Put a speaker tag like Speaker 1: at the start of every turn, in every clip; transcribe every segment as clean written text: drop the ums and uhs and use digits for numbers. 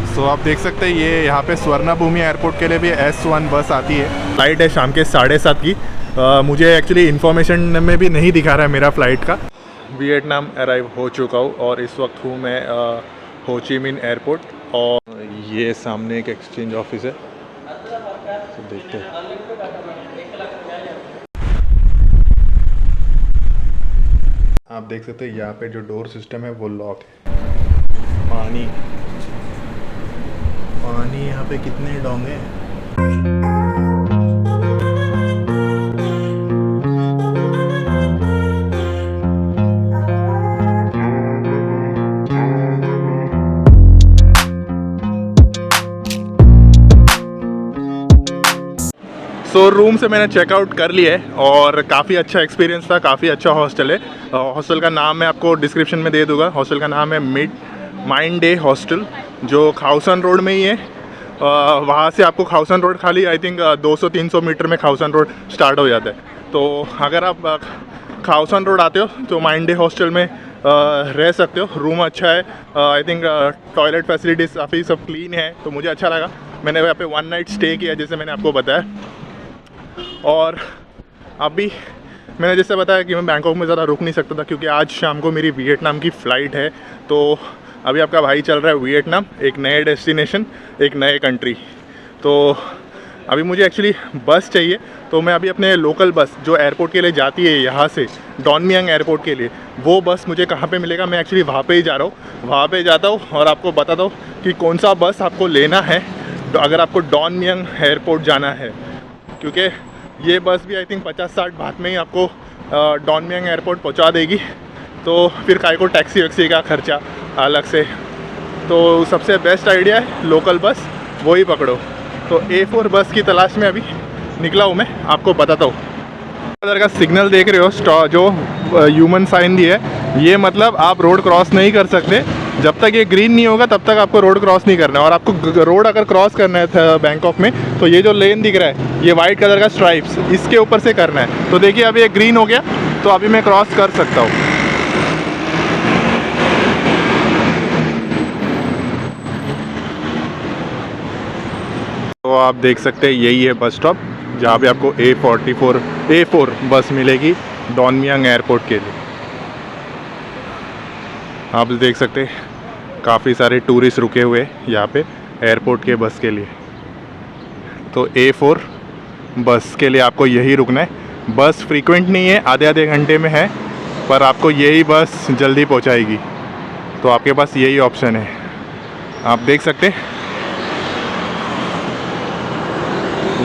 Speaker 1: सो आप देख सकते हैं ये यहाँ पे स्वर्णभूमि एयरपोर्ट के लिए भी S1 बस आती है। फ्लाइट है शाम के 7:30 की। मुझे एक्चुअली इन्फॉर्मेशन में भी नहीं दिखा रहा है मेरा फ़्लाइट का। वियतनाम अराइव हो चुका हूँ और इस वक्त हूँ मैं हो ची मिन एयरपोर्ट, और ये सामने एक एक्सचेंज ऑफिस है, तो देखते हैं। आप देख सकते हैं यहाँ पे जो डोर सिस्टम है वो लॉक है। पानी पानी यहाँ पे कितने डोंगे हैं। सो रूम से मैंने चेकआउट कर लिया है और काफ़ी अच्छा एक्सपीरियंस था, काफ़ी अच्छा हॉस्टल है। हॉस्टल का नाम मैं आपको डिस्क्रिप्शन में दे दूंगा। हॉस्टल का नाम है मिड माइंड डे हॉस्टल, जो खाउसन रोड में ही है। वहाँ से आपको खाउसन रोड खाली आई थिंक 200-300 मीटर में खाउसन रोड स्टार्ट हो जाता है। तो अगर आप खाउसन रोड आते हो तो माइंड डे हॉस्टल में रह सकते हो। रूम अच्छा है, आई थिंक टॉयलेट फैसिलिटीज़ काफ़ी सब क्लीन है, तो मुझे अच्छा लगा। मैंने यहाँ पे 1 नाइट स्टे किया जैसे मैंने आपको बताया। और अभी मैंने जैसे बताया कि मैं बैंकॉक में ज़्यादा रुक नहीं सकता था क्योंकि आज शाम को मेरी वियतनाम की फ़्लाइट है। तो अभी आपका भाई चल रहा है वियतनाम, एक नए डेस्टिनेशन, एक नए कंट्री। तो अभी मुझे एक्चुअली बस चाहिए, तो मैं अभी अपने लोकल बस जो एयरपोर्ट के लिए जाती है यहाँ से डॉन मियांग एयरपोर्ट के लिए, वो बस मुझे कहाँ पे मिलेगा, मैं एक्चुअली वहाँ पे ही जा रहा हूँ। वहाँ पे जाता हूँ और आपको बताता हूँ कि कौन सा बस आपको लेना है अगर आपको डॉन मियांग एयरपोर्ट जाना है, क्योंकि ये बस भी आई थिंक 50-60 बात में ही आपको डॉन मियांग एयरपोर्ट पहुंचा देगी। तो फिर काय को टैक्सी वैक्सी का खर्चा अलग से। तो सबसे बेस्ट आइडिया है लोकल बस, वही पकड़ो। तो A4 बस की तलाश में अभी निकला हूँ मैं, आपको बताता हूँ। कलर का सिग्नल देख रहे हो जो ह्यूमन साइन दिया है, ये मतलब आप रोड क्रॉस नहीं कर सकते। जब तक ये ग्रीन नहीं होगा तब तक आपको रोड क्रॉस नहीं करना है। और आपको रोड अगर क्रॉस करना है बैंकॉक में, तो ये जो लेन दिख रहा है ये वाइट कलर का स्ट्राइप्स, इसके ऊपर से करना है। तो देखिए अभी ये ग्रीन हो गया, तो अभी मैं क्रॉस कर सकता हूँ। तो आप देख सकते हैं यही है बस स्टॉप जहाँ पे आपको A4 बस मिलेगी डॉन मियांग एयरपोर्ट के लिए। आप देख सकते हैं काफ़ी सारे टूरिस्ट रुके हुए यहाँ पे एयरपोर्ट के बस के लिए। तो A4 बस के लिए आपको यही रुकना है। बस फ्रीक्वेंट नहीं है, आधे घंटे में है, पर आपको यही बस जल्दी पहुँचाएगी। तो आपके पास यही ऑप्शन है। आप देख सकते हैं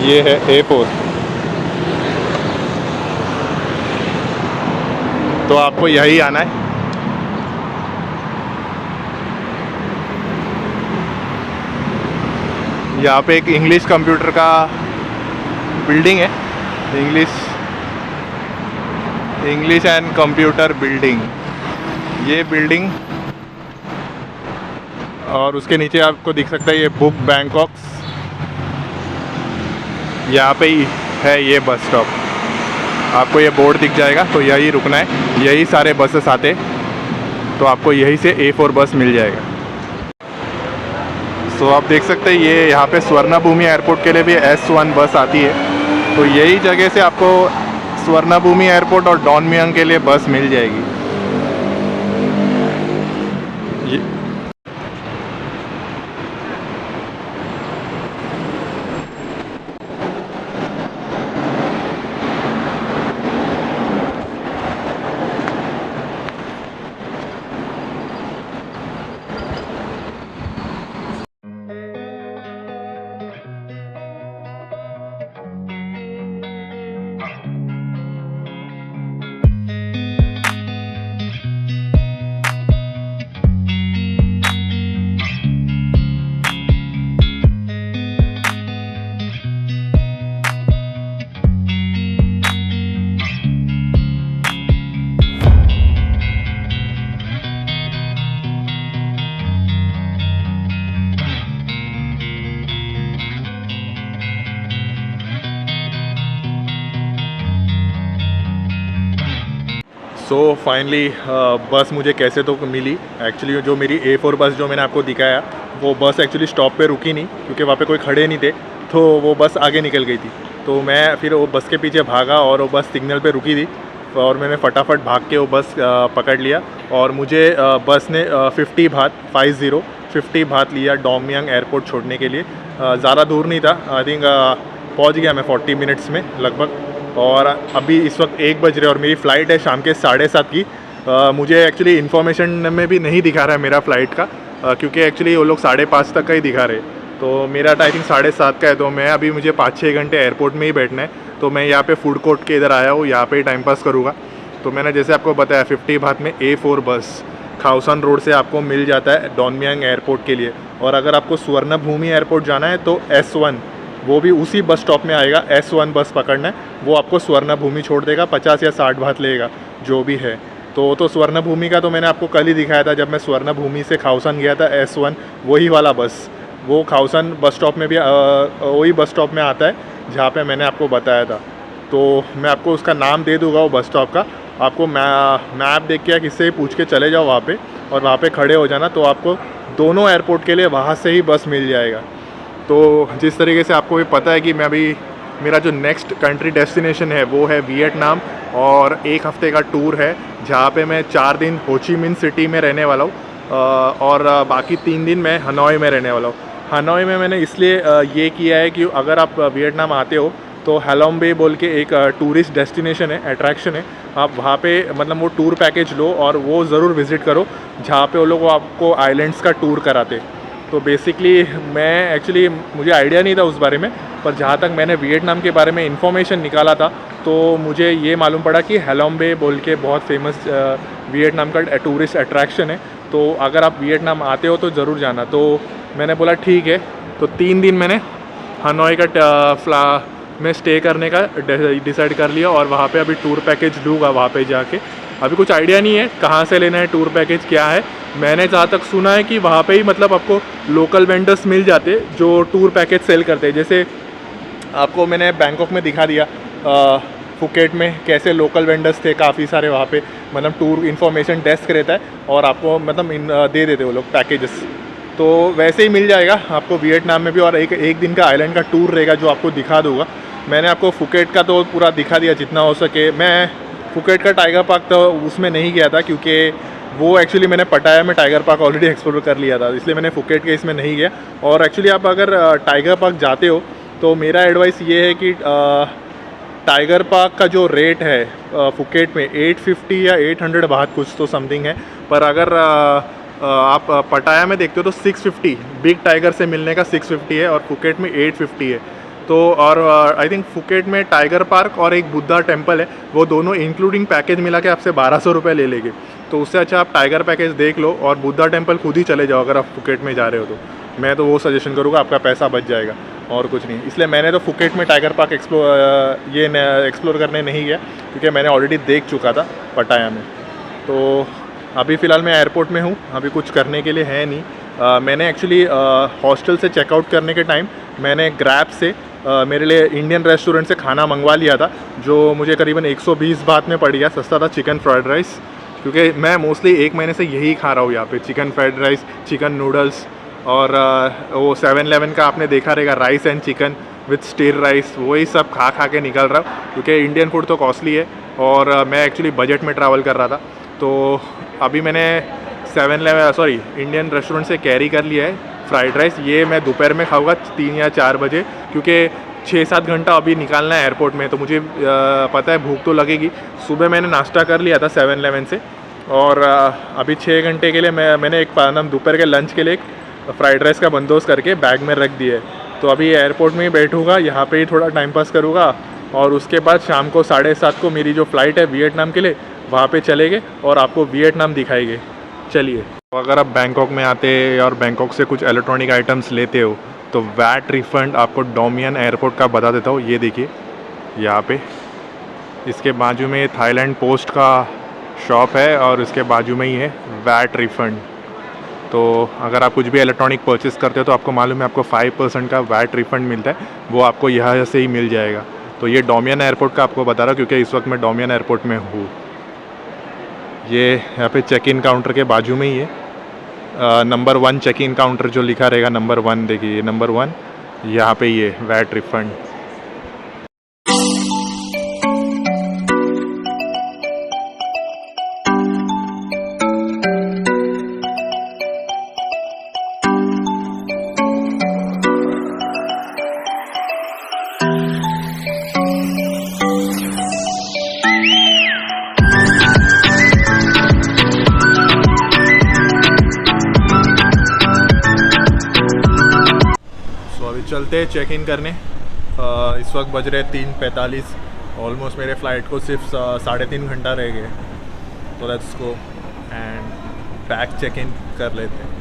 Speaker 1: ये है A4। तो आपको यही आना है। यहाँ पे एक इंग्लिश कंप्यूटर का बिल्डिंग है, इंग्लिश एंड कंप्यूटर बिल्डिंग, ये बिल्डिंग। और उसके नीचे आपको दिख सकता है ये बुक बैंकॉक्स, यहाँ पे ही है ये बस स्टॉप। आपको ये बोर्ड दिख जाएगा, तो यही रुकना है। यही सारे बसेस आते, तो आपको यहीं से A4 बस मिल जाएगा। सो आप देख सकते हैं ये यहाँ पे स्वर्णभूमि एयरपोर्ट के लिए भी S1 बस आती है। तो यही जगह से आपको स्वर्णभूमि एयरपोर्ट और डॉन मियांग के लिए बस मिल जाएगी। ये सो फाइनली बस मुझे कैसे तो मिली। एक्चुअली जो मेरी A4 बस जो मैंने आपको दिखाया, वो बस एक्चुअली स्टॉप पे रुकी नहीं क्योंकि वहाँ पे कोई खड़े नहीं थे, तो वो बस आगे निकल गई थी। तो मैं फिर वो बस के पीछे भागा और वो बस सिग्नल पे रुकी थी और मैंने फटाफट भाग के वो बस पकड़ लिया और मुझे बस ने 50 बात लिया डोमयांग एयरपोर्ट छोड़ने के लिए। ज़्यादा दूर नहीं था, आई थिंक पहुँच गया मैं 40 मिनट्स में लगभग। और अभी इस वक्त 1 बज रहे और मेरी फ़्लाइट है शाम के 7:30 की। मुझे एक्चुअली इन्फॉर्मेशन में भी नहीं दिखा रहा है मेरा फ़्लाइट का, क्योंकि एक्चुअली वो लोग 5:30 तक का ही दिखा रहे। तो मेरा आई थिंक 7:30 का है, तो मैं अभी मुझे 5-6 घंटे एयरपोर्ट में ही बैठना है। तो मैं यहाँ पे फूड कोर्ट के इधर आया हूँ, यहाँ पे ही टाइम पास करूँगा। तो मैंने जैसे आपको बताया 50 बात में A4 बस खाउसन रोड से आपको मिल जाता है डोनमयांग एयरपोर्ट के लिए। और अगर आपको स्वर्णभूमि एयरपोर्ट जाना है तो S1 वो भी उसी बस स्टॉप में आएगा। S1 बस पकड़ना है, वो आपको स्वर्णभूमि छोड़ देगा, 50 या 60 बात लेगा जो भी है। तो स्वर्णभूमि का तो मैंने आपको कल ही दिखाया था जब मैं स्वर्णभूमि से खाउसन गया था। S1 वही वाला बस वो खाउसन बस स्टॉप में भी वही बस स्टॉप में आता है जहाँ पे मैंने आपको बताया था। तो मैं आपको उसका नाम दे दूँगा वो बस स्टॉप का। आपको मैप देख के या किससे पूछ के चले जाओ वहाँ पे और वहाँ पे खड़े हो जाना, तो आपको दोनों एयरपोर्ट के लिए वहाँ से ही बस मिल जाएगा। तो जिस तरीके से आपको भी पता है कि मैं अभी मेरा जो नेक्स्ट कंट्री डेस्टिनेशन है वो है वियतनाम, और 1 हफ़्ते का टूर है जहाँ पे मैं 4 दिन हो ची मिन सिटी में रहने वाला हूँ और बाकी 3 दिन मैं हनोई में रहने वाला हूँ। हनोई में मैंने इसलिए ये किया है कि अगर आप वियतनाम आते हो तो हैलोंग बे बोल के एक टूरिस्ट डेस्टिनेशन है, अट्रैक्शन है। आप वहाँ पे मतलब वो टूर पैकेज लो और वो ज़रूर विज़िट करो जहाँ पे वो लोग आपको आइलैंड्स का टूर कराते। तो बेसिकली मैं एक्चुअली मुझे आइडिया नहीं था उस बारे में, पर जहाँ तक मैंने वियतनाम के बारे में इन्फॉर्मेशन निकाला था तो मुझे ये मालूम पड़ा कि हैलोंग बे बोल के बहुत फेमस वियतनाम का टूरिस्ट अट्रैक्शन है। तो अगर आप वियतनाम आते हो तो ज़रूर जाना। तो मैंने बोला ठीक है। तो 3 दिन मैंने हनोई का में स्टे करने का डिसाइड कर लिया और वहाँ पे अभी टूर पैकेज लूँगा वहाँ पे जाके। अभी कुछ आइडिया नहीं है कहाँ से लेना है, टूर पैकेज क्या है। मैंने जहाँ तक सुना है कि वहाँ पे ही मतलब आपको लोकल वेंडर्स मिल जाते जो टूर पैकेज सेल करते हैं। जैसे आपको मैंने बैंकॉक में दिखा दिया, फुकेट में कैसे लोकल वेंडर्स थे काफ़ी सारे वहाँ पे, मतलब टूर इन्फॉर्मेशन डेस्क रहता है और आपको मतलब दे देते वो लोग पैकेजेस। तो वैसे ही मिल जाएगा आपको वियतनाम में भी, और एक दिन का आइलैंड का टूर रहेगा जो आपको दिखा दूँगा। मैंने आपको फुकेट का तो पूरा दिखा दिया जितना हो सके। मैं फुकेट का टाइगर पार्क तो उसमें नहीं गया था क्योंकि वो एक्चुअली मैंने पटाया में टाइगर पार्क ऑलरेडी एक्सप्लोर कर लिया था, इसलिए मैंने फुकेट के इसमें नहीं गया। और एक्चुअली आप अगर टाइगर पार्क जाते हो तो मेरा एडवाइस ये है कि टाइगर पार्क का जो रेट है फुकेट में 850 या 800 बात कुछ तो समथिंग है, पर अगर आप पटाया में देखते हो तो 650 बिग टाइगर से मिलने का 650 है और फुकेट में 850 है। तो और आई थिंक फुकेट में टाइगर पार्क और एक बुद्धा टेम्पल है, वो दोनों इंक्लूडिंग पैकेज मिला के आपसे 1200 रुपये ले लेंगे। तो उससे अच्छा आप टाइगर पैकेज देख लो और बुद्धा टेम्पल खुद ही चले जाओ अगर आप फुकेट में जा रहे हो। तो मैं तो वो सजेशन करूँगा, आपका पैसा बच जाएगा और कुछ नहीं। इसलिए मैंने तो फुकेट में टाइगर पार्क एक्सप्लोर करने नहीं गया क्योंकि मैंने ऑलरेडी देख चुका था पटाया में। तो अभी फ़िलहाल मैं एयरपोर्ट में हूँ, अभी कुछ करने के लिए है नहीं। मैंने एक्चुअली हॉस्टल से चेकआउट करने के टाइम मैंने ग्रैब से मेरे लिए इंडियन रेस्टोरेंट से खाना मंगवा लिया था जो मुझे करीबन 120 बात में पड़ गया। सस्ता था, चिकन फ्राइड राइस, क्योंकि मैं मोस्टली 1 महीने से यही खा रहा हूँ यहाँ पे, chicken fried rice, chicken noodles और वो 7-Eleven का आपने देखा रहेगा rice and chicken with stir rice, वही सब खा के निकल रहा हूँ क्योंकि इंडियन फूड तो कॉस्टली है और मैं एक्चुअली बजट में ट्रैवल कर रहा था। तो अभी मैंने 7-Eleven इंडियन रेस्टोरेंट से कैरी कर लिया है फ्राइड राइस। ये मैं दोपहर में खाऊंगा 3 या 4 बजे क्योंकि 6-7 घंटा अभी निकालना है एयरपोर्ट में, तो मुझे पता है भूख तो लगेगी। सुबह मैंने नाश्ता कर लिया था 7-Eleven से और अभी 6 घंटे के लिए मैंने एक दोपहर के लंच के लिए एक फ्राइड राइस का बंदोबस्त करके बैग में रख दिया है। तो अभी एयरपोर्ट में ही बैठूँगा, यहाँ पे ही थोड़ा टाइम पास करूँगा और उसके बाद शाम को 7:30 को मेरी जो फ़्लाइट है वियतनाम के लिए, वहाँ पे चलेंगे और आपको वियतनाम दिखाएंगे। चलिए, तो अगर आप बैंकॉक में आते और बैंकॉक से कुछ इलेक्ट्रॉनिक आइटम्स लेते हो तो वैट रिफ़ंड आपको डोमियन एयरपोर्ट का बता देता हूँ। ये देखिए यहाँ पे, इसके बाजू में थाईलैंड पोस्ट का शॉप है और इसके बाजू में ही है वैट रिफ़ंड। तो अगर आप कुछ भी इलेक्ट्रॉनिक परचेस करते हो तो आपको मालूम है आपको 5% का वैट रिफ़ंड मिलता है, वो आपको यहाँ से ही मिल जाएगा। तो ये डोमियन एयरपोर्ट का आपको बता रहा हूँ क्योंकि इस वक्त मैं डोमियन एयरपोर्ट में हूँ। ये यहाँ पे चेक इन काउंटर के बाजू में ही है। नंबर 1 चेक इन काउंटर जो लिखा रहेगा नंबर 1, देखिए नंबर 1 यहाँ पे ये वैट रिफंड। अभी चलते हैं चेक इन करने। इस वक्त बज रहे 3:45। ऑलमोस्ट मेरे फ़्लाइट को सिर्फ 3.5 घंटा रह गए। तो let's go and bag check in कर लेते हैं।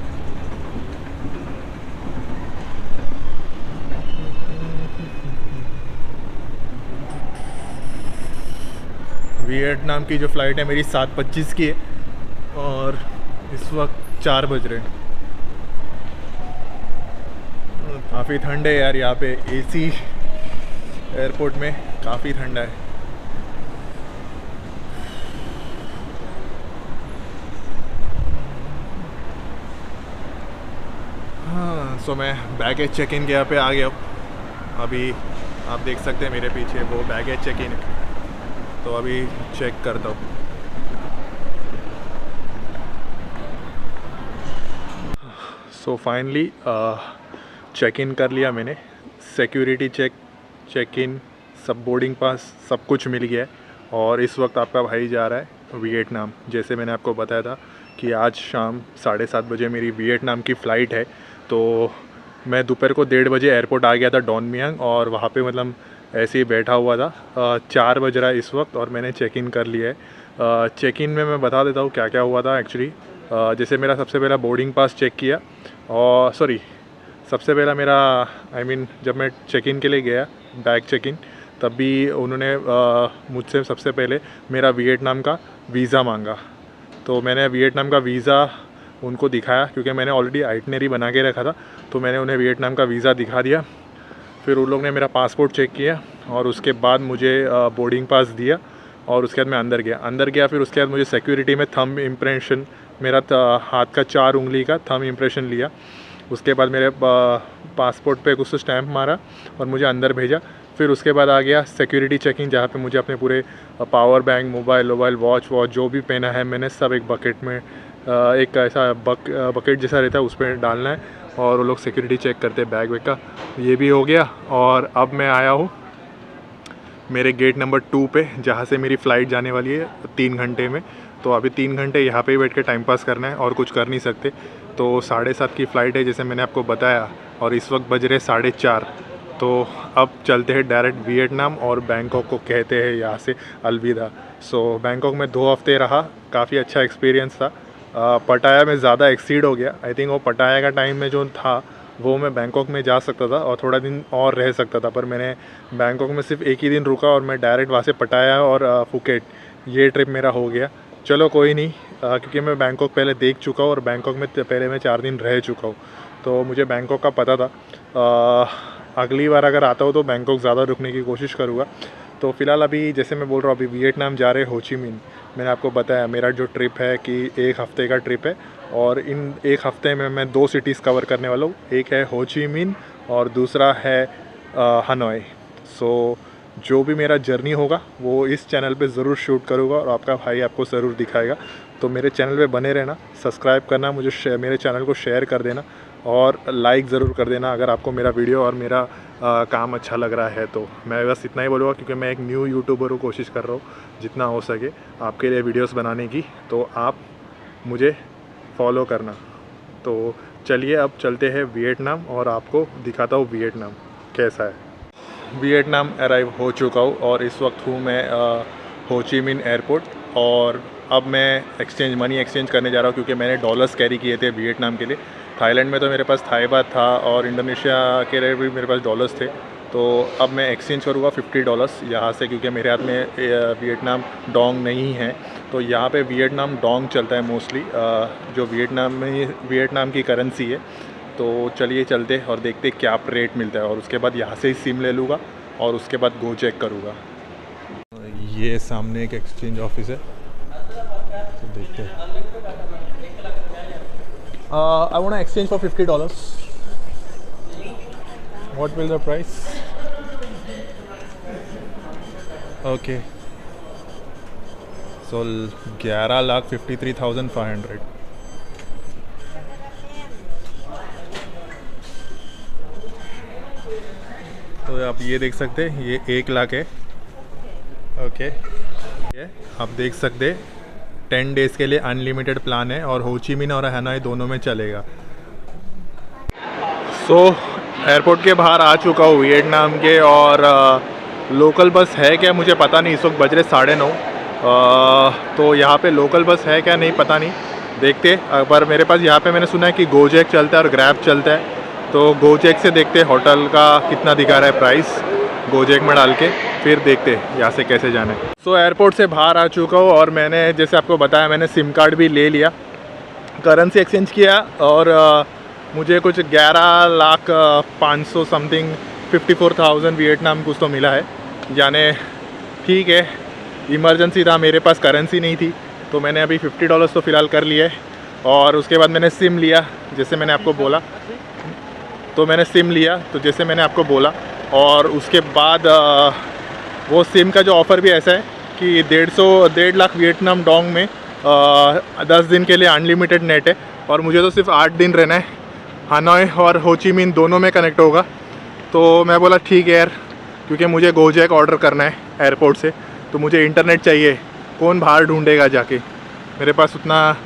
Speaker 1: वियतनाम की जो फ़्लाइट है मेरी 7:25 की है और इस वक्त 4 बज रहे हैं। काफ़ी ठंड है यार यहाँ पे, एसी एयरपोर्ट में काफ़ी ठंडा है। हाँ, सो मैं बैगेज चेक इन के यहाँ पे आ गया हूँ। अभी आप देख सकते हैं मेरे पीछे वो बैगेज चेक इन है, तो अभी चेक करता हूँ। सो फाइनली चेक इन कर लिया मैंने। सिक्योरिटी चेक इन, सब बोर्डिंग पास सब कुछ मिल गया है। और इस वक्त आपका भाई जा रहा है वियतनाम। जैसे मैंने आपको बताया था कि आज शाम 7:30 बजे मेरी वियतनाम की फ़्लाइट है। तो मैं दोपहर को 1:30 बजे एयरपोर्ट आ गया था डॉन मियांग, और वहाँ पे मतलब ऐसे ही बैठा हुआ था। 4 बज रहा है इस वक्त और मैंने चेक इन कर लिया है। चेक इन में मैं बता देता हूँ क्या क्या हुआ था एक्चुअली। जैसे मेरा सबसे पहला बोर्डिंग पास चेक किया, और सबसे पहला मेरा जब मैं चेक इन के लिए गया बैग चेक इन, तब भी उन्होंने मुझसे सबसे पहले मेरा वियतनाम का वीज़ा मांगा। तो मैंने वियतनाम का वीज़ा उनको दिखाया, क्योंकि मैंने ऑलरेडी आइटनरी बना के रखा था। तो मैंने उन्हें वियतनाम का वीज़ा दिखा दिया। फिर उन लोग ने मेरा पासपोर्ट चेक किया और उसके बाद मुझे बोर्डिंग पास दिया, और उसके बाद मैं अंदर गया। फिर उसके बाद मुझे सिक्योरिटी में थंब इम्प्रेशन, मेरा हाथ का 4 उंगली का थंब इम्प्रेशन लिया। उसके बाद मेरे पासपोर्ट पे कुछ स्टैंप मारा और मुझे अंदर भेजा। फिर उसके बाद आ गया सिक्योरिटी चेकिंग, जहाँ पे मुझे अपने पूरे पावर बैंक, मोबाइल वॉच जो भी पहना है मैंने सब एक बकेट में, एक ऐसा बकेट जैसा रहता है उस पर डालना है, और वो लोग सिक्योरिटी चेक करते हैं बैग का। ये भी हो गया। और अब मैं आया हूँ मेरे गेट नंबर 2 पे, जहाँ से मेरी फ़्लाइट जाने वाली है 3 घंटे में। तो अभी 3 घंटे यहाँ पे ही बैठ के टाइम पास करना है और कुछ कर नहीं सकते। तो 7:30 की फ़्लाइट है जैसे मैंने आपको बताया, और इस वक्त बज रहे 4:30। तो अब चलते हैं डायरेक्ट वियतनाम, और बैंकॉक को कहते हैं यहाँ से अलविदा। सो बैंकॉक में 2 हफ्ते रहा, काफ़ी अच्छा एक्सपीरियंस था। पटाया में ज़्यादा एक्सीड हो गया। आई थिंक वो पटाया का टाइम में जो था वो मैं बैंकॉक में जा सकता था और थोड़ा दिन और रह सकता था, पर मैंने बैंकॉक में सिर्फ एक ही दिन रुका और मैं डायरेक्ट वहाँ से पटाया और फुकेट, ये ट्रिप मेरा हो गया। चलो कोई नहीं, क्योंकि मैं बैंकॉक पहले देख चुका हूँ और बैंकॉक में पहले मैं 4 दिन रह चुका हूँ, तो मुझे बैंकॉक का पता था। अगली बार अगर आता हूँ तो बैंकॉक ज़्यादा रुकने की कोशिश करूँगा। तो फ़िलहाल अभी जैसे मैं बोल रहा हूँ, अभी वियतनाम जा रहे हो ची मिन। मैंने आपको बताया मेरा जो ट्रिप है कि 1 हफ़्ते का ट्रिप है, और इन 1 हफ़्ते में मैं 2 सिटीज़ कवर करने वाला हूँ। एक है हो ची मिन और दूसरा है हनोई। सो जो भी मेरा जर्नी होगा वो इस चैनल पे ज़रूर शूट करूँगा और आपका भाई आपको ज़रूर दिखाएगा। तो मेरे चैनल पे बने रहना, सब्सक्राइब करना, मुझे मेरे चैनल को शेयर कर देना और लाइक ज़रूर कर देना अगर आपको मेरा वीडियो और मेरा काम अच्छा लग रहा है। तो मैं बस इतना ही बोलूँगा, क्योंकि मैं एक न्यू यूट्यूबर हूँ, कोशिश कर रहा हूँ जितना हो सके आपके लिए वीडियोस बनाने की, तो आप मुझे फॉलो करना। तो चलिए अब चलते हैं वियतनाम और आपको दिखाता हूँ वियतनाम कैसा है। वियतनाम अराइव हो चुका हूँ और इस वक्त हूँ मैं हो ची मिन एयरपोर्ट, और अब मैं मनी एक्सचेंज करने जा रहा हूँ, क्योंकि मैंने डॉलर्स कैरी किए थे वियतनाम के लिए। थाईलैंड में तो मेरे पास थाई बात था और इंडोनेशिया के लिए भी मेरे पास डॉलर्स थे। तो अब मैं एक्सचेंज करूँगा $50 यहाँ से, क्योंकि मेरे हाथ में वियतनाम डोंग नहीं है। तो यहाँ पे वियतनाम डोंग चलता है मोस्टली, जो वियतनाम की करेंसी है। तो चलिए चलते और देखते क्या रेट मिलता है, और उसके बाद यहाँ से ही सिम ले लूँगा और उसके बाद गो चेक करूँगा। ये सामने एक एक्सचेंज ऑफिस है, तो देखते हैं। I want exchange for $50. What will the price? Okay, so 11,53,500। तो आप ये देख सकते हैं, ये 1 लाख है। ओके, ये आप देख सकते हैं 10 डेज़ के लिए अनलिमिटेड प्लान है और हो ची मिन्ह और हनोई दोनों में चलेगा। सो एयरपोर्ट के बाहर आ चुका हूँ वियतनाम के, और लोकल बस है क्या मुझे पता नहीं, इस वक्त बज रहे 9:30। तो यहाँ पे लोकल बस है क्या नहीं पता नहीं, देखते। पर मेरे पास यहाँ पे मैंने सुना है कि गोजेक चलता है और ग्रैब चलता है, तो गोजेक से देखते होटल का कितना दिखा रहा है प्राइस, गोजेक में डाल के फिर देखते यहाँ से कैसे जाना है। सो एयरपोर्ट से बाहर आ चुका हूँ और मैंने जैसे आपको बताया मैंने सिम कार्ड भी ले लिया, करेंसी एक्सचेंज किया और मुझे कुछ 11,500 समथिंग 54,000 वियतनाम कुछ तो मिला है। जाने ठीक है, इमरजेंसी था, मेरे पास करेंसी नहीं थी, तो मैंने अभी $50 तो फ़िलहाल कर लिया है। और उसके बाद मैंने सिम लिया, जैसे मैंने आपको बोला, तो मैंने सिम लिया तो जैसे मैंने आपको बोला। और उसके बाद वो सिम का जो ऑफ़र भी ऐसा है कि 1.5 लाख वियतनाम डोंग में 10 दिन के लिए अनलिमिटेड नेट है, और मुझे तो सिर्फ 8 दिन रहना है। हनोई और हो ची मिन्ह दोनों में कनेक्ट होगा, तो मैं बोला ठीक है यार, क्योंकि मुझे गोजेक ऑर्डर करना है एयरपोर्ट से, तो मुझे इंटरनेट चाहिए, कौन बाहर ढूंढेगा जाके, मेरे पास उतना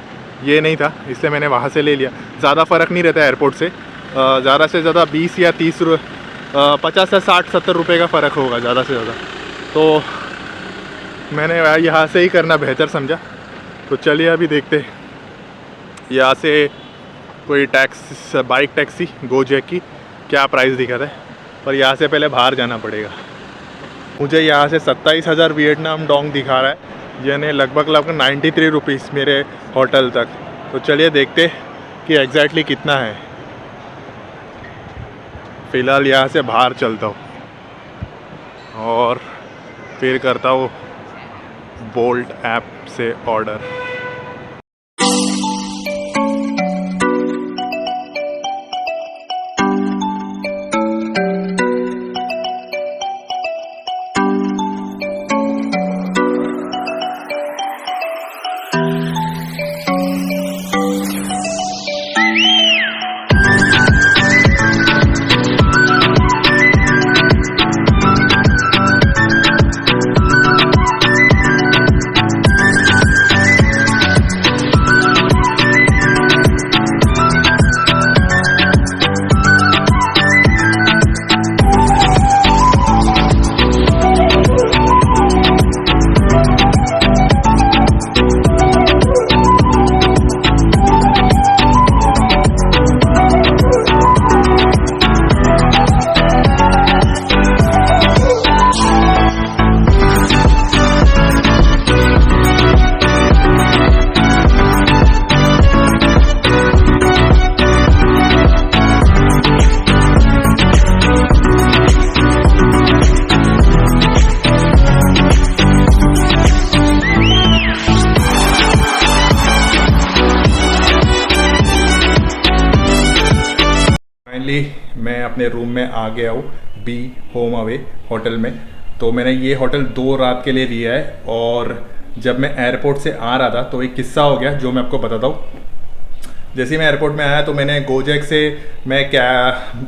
Speaker 1: ये नहीं था, इसलिए मैंने वहाँ से ले लिया। ज़्यादा फ़र्क नहीं रहता एयरपोर्ट से, ज़्यादा से ज़्यादा 20 या 30 50 या 60-70 रुपये का फ़र्क होगा ज़्यादा से ज़्यादा, तो मैंने यहाँ से ही करना बेहतर समझा। तो चलिए अभी देखते यहाँ से कोई बाइक टैक्सी गोजेक की क्या प्राइस दिखा है, पर यहाँ से पहले बाहर जाना पड़ेगा। मुझे यहाँ से 27,000 वियतनाम डोंग दिखा रहा है, यानी लगभग 93 रुपीज़ मेरे होटल तक। तो चलिए देखते कि एग्जैक्टली कितना है। फ़िलहाल यहाँ से बाहर चलता हूँ और फिर करता हूँ बोल्ट ऐप से ऑर्डर। मैं अपने रूम में आ गया हूँ बी होम अवे होटल में। तो मैंने ये होटल 2 रात के लिए लिया है, और जब मैं एयरपोर्ट से आ रहा था तो एक किस्सा हो गया जो मैं आपको बताता हूँ। जैसे ही मैं एयरपोर्ट में आया तो मैंने गोजेक से मैं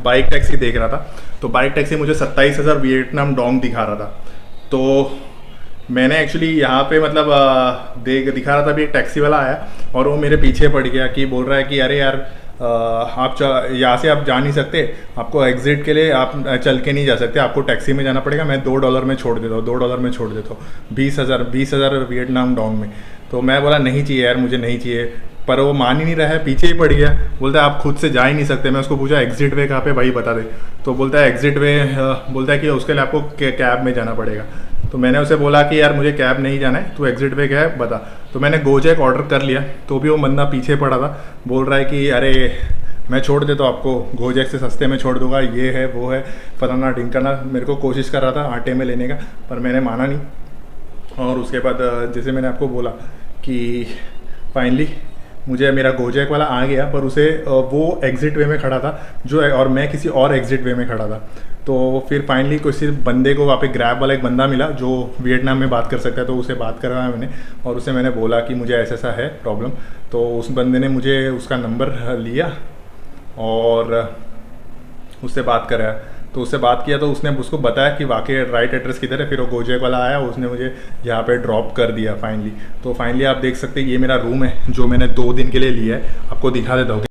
Speaker 1: बाइक टैक्सी देख रहा था, तो बाइक टैक्सी मुझे 27,000 वियतनाम डोंग दिखा रहा था। तो मैंने एक्चुअली यहाँ पे मतलब दिखा रहा था, अभी एक टैक्सी वाला आया और वो मेरे पीछे पड़ गया कि बोल रहा है कि अरे यार आप यहाँ से आप जा नहीं सकते, आपको एग्जिट के लिए आप चल के नहीं जा सकते, आपको टैक्सी में जाना पड़ेगा, मैं $2 में छोड़ देता हूँ, $2 में छोड़ देता हूँ 20,000 वियतनाम डोंग में। तो मैं बोला नहीं चाहिए यार, मुझे नहीं चाहिए, पर वो मान ही नहीं रहा है, पीछे ही पड़ गया। बोलता है आप खुद से जा ही नहीं सकते। मैं उसको पूछा एग्जिट वे कहाँ पे भाई बता दे, तो बोलता है एग्जिट वे, बोलता है कि उसके लिए आपको कैब में जाना पड़ेगा। तो मैंने उसे बोला कि यार मुझे कैब नहीं जाना है, तो एग्जिट वे क्या है बता। तो मैंने गोजेक ऑर्डर कर लिया, तो भी वो बंदा पीछे पड़ा था, बोल रहा है कि अरे मैं छोड़ देता हूँ आपको, गोजेक से सस्ते में छोड़ दूंगा, ये है वो है फलाना ढिंकाना। मेरे को कोशिश कर रहा था आटे में लेने का, पर मैंने माना नहीं। और उसके बाद जैसे मैंने आपको बोला कि फाइनली मुझे मेरा गोजैक वाला आ गया, पर उसे वो एग्ज़िट वे में खड़ा था जो, और मैं किसी और एग्ज़िट वे में खड़ा था। तो फिर फाइनली किसी बंदे को वहाँ पे ग्रैब वाला एक बंदा मिला जो वियतनाम में बात कर सकता है, तो उसे बात करवाया मैंने और उसे मैंने बोला कि मुझे ऐसा ऐसा है प्रॉब्लम। तो उस बंदे ने मुझे उसका नंबर लिया और उससे बात कराया। तो उससे बात किया तो उसने उसको बताया कि वाकई राइट एड्रेस किधर है। फिर वो गोजैक वाला आया, उसने मुझे यहाँ पे ड्रॉप कर दिया फाइनली। तो फाइनली आप देख सकते हैं ये मेरा रूम है जो मैंने 2 दिन के लिए लिया है, आपको दिखा देता हूँ।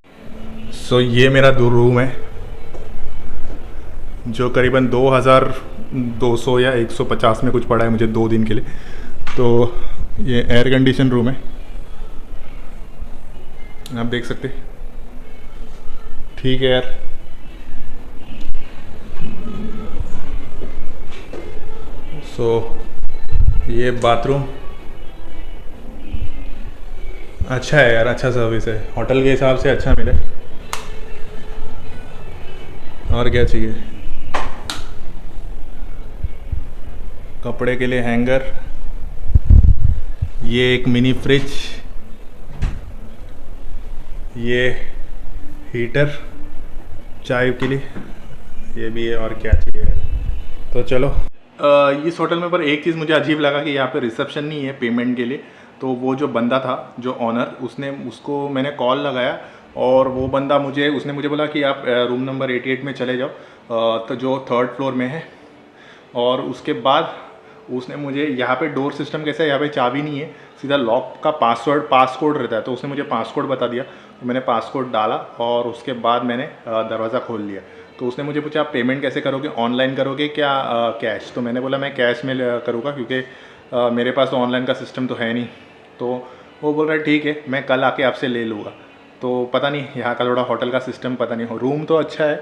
Speaker 1: सो ये मेरा रूम है जो करीबन 2200 या 150 में कुछ पड़ा है मुझे 2 दिन के लिए। तो ये एयर कंडीशन रूम है, आप देख सकते, ठीक है यार। सो ये बाथरूम अच्छा है यार, अच्छा सर्विस है, होटल के हिसाब से अच्छा मिले, और क्या चाहिए। कपड़े के लिए हैंगर, ये एक मिनी फ्रिज, ये हीटर चाय के लिए, ये भी है, और क्या चाहिए। तो चलो इस होटल में पर एक चीज़ मुझे अजीब लगा कि यहाँ पे रिसेप्शन नहीं है पेमेंट के लिए। तो वो जो बंदा था जो ऑनर, उसको मैंने कॉल लगाया और वो बंदा उसने मुझे बोला कि आप रूम नंबर 88 में चले जाओ, तो जो 3rd फ्लोर में है। और उसके बाद उसने मुझे यहाँ पे डोर सिस्टम कैसा है, यहाँ पे चाबी नहीं है, सीधा लॉक का पासकोड रहता है। तो उसने मुझे पासकोड बता दिया, तो मैंने पासकोड डाला और उसके बाद मैंने दरवाज़ा खोल लिया। तो उसने मुझे पूछा आप पेमेंट कैसे करोगे, ऑनलाइन करोगे क्या कैश। तो मैंने बोला मैं कैश में करूँगा क्योंकि मेरे पास तो ऑनलाइन का सिस्टम तो है नहीं। तो वो बोल रहा है ठीक है मैं कल आके आपसे ले लूँगा। तो पता नहीं यहाँ का थोड़ा होटल का सिस्टम पता नहीं, रूम तो अच्छा है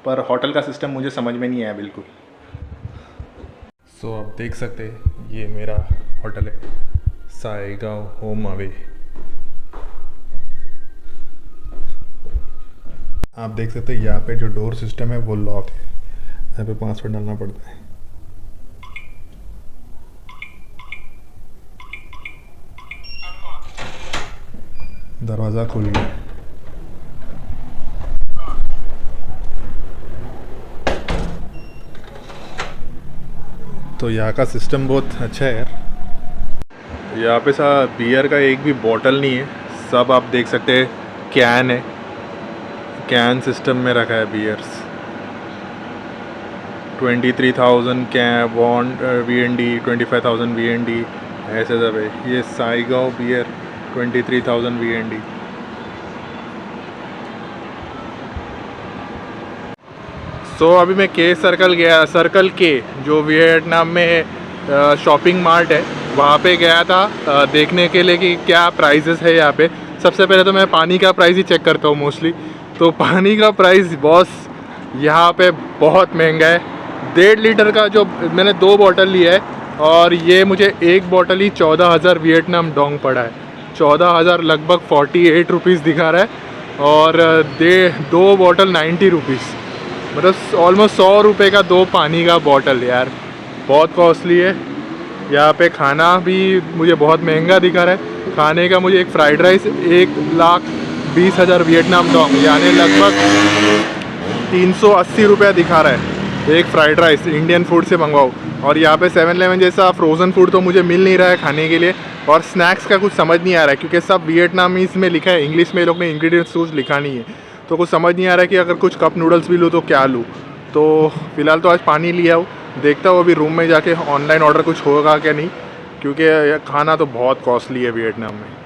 Speaker 1: पर होटल का सिस्टम मुझे समझ में नहीं आया बिल्कुल। सो आप देख सकते हैं ये मेरा होटल है, साइगांव होम अवे। आप देख सकते हैं यहाँ पे जो डोर सिस्टम है वो लॉक है, यहाँ पे पासवर्ड डालना पड़ता है। दरवाज़ा खुल गया। तो यहाँ का सिस्टम बहुत अच्छा है यार। यहाँ पे बियर का एक भी बॉटल नहीं है, सब आप देख सकते हैं कैन है, कैन सिस्टम में रखा है बियर्स। 23,000 कैन बॉन्ड VND, 25,000 VND, ऐसे सब है। ये साइगांव बियर 23,000 VND। सो अभी मैं के सर्कल गया, सर्कल के जो वियतनाम में शॉपिंग मार्ट है वहाँ पे गया था देखने के लिए कि क्या प्राइसेस है यहाँ पे। सबसे पहले तो मैं पानी का प्राइस ही चेक करता हूँ मोस्टली। तो पानी का प्राइस बॉस यहाँ पे बहुत महंगा है। 1.5 लीटर का जो मैंने 2 बॉटल लिया है और ये मुझे एक बॉटल ही 14,000 वियतनाम डोंग पड़ा है। 14,000 लगभग 48 रुपीज़ दिखा रहा है और 2 बॉटल 90 रुपीज़, मतलब ऑलमोस्ट 100 रुपये का 2 पानी का बॉटल यार, बहुत कॉस्टली है। यहाँ पे खाना भी मुझे बहुत महंगा दिखा रहा है। खाने का मुझे एक फ़्राइड राइस 1,20,000 वियतनाम डोंग यानी लगभग 380 रुपया दिखा रहा है एक फ़्राइड राइस इंडियन फूड से मंगवाओ। और यहाँ पे 7-Eleven जैसा फ्रोज़न फूड तो मुझे मिल नहीं रहा है खाने के लिए, और स्नैक्स का कुछ समझ नहीं आ रहा है क्योंकि सब वियतनामीज़ में लिखा है, इंग्लिश में ये लोग ने इंग्रेडिएंट्स कुछ लिखा नहीं है। तो कुछ समझ नहीं आ रहा है कि अगर कुछ कप नूडल्स भी लूँ तो क्या लूँ। तो फ़िलहाल तो आज पानी लिया हूँ, देखता हूँ अभी रूम में जाके ऑनलाइन ऑर्डर कुछ होगा क्या नहीं, क्योंकि खाना तो बहुत कॉस्टली है वियतनाम में।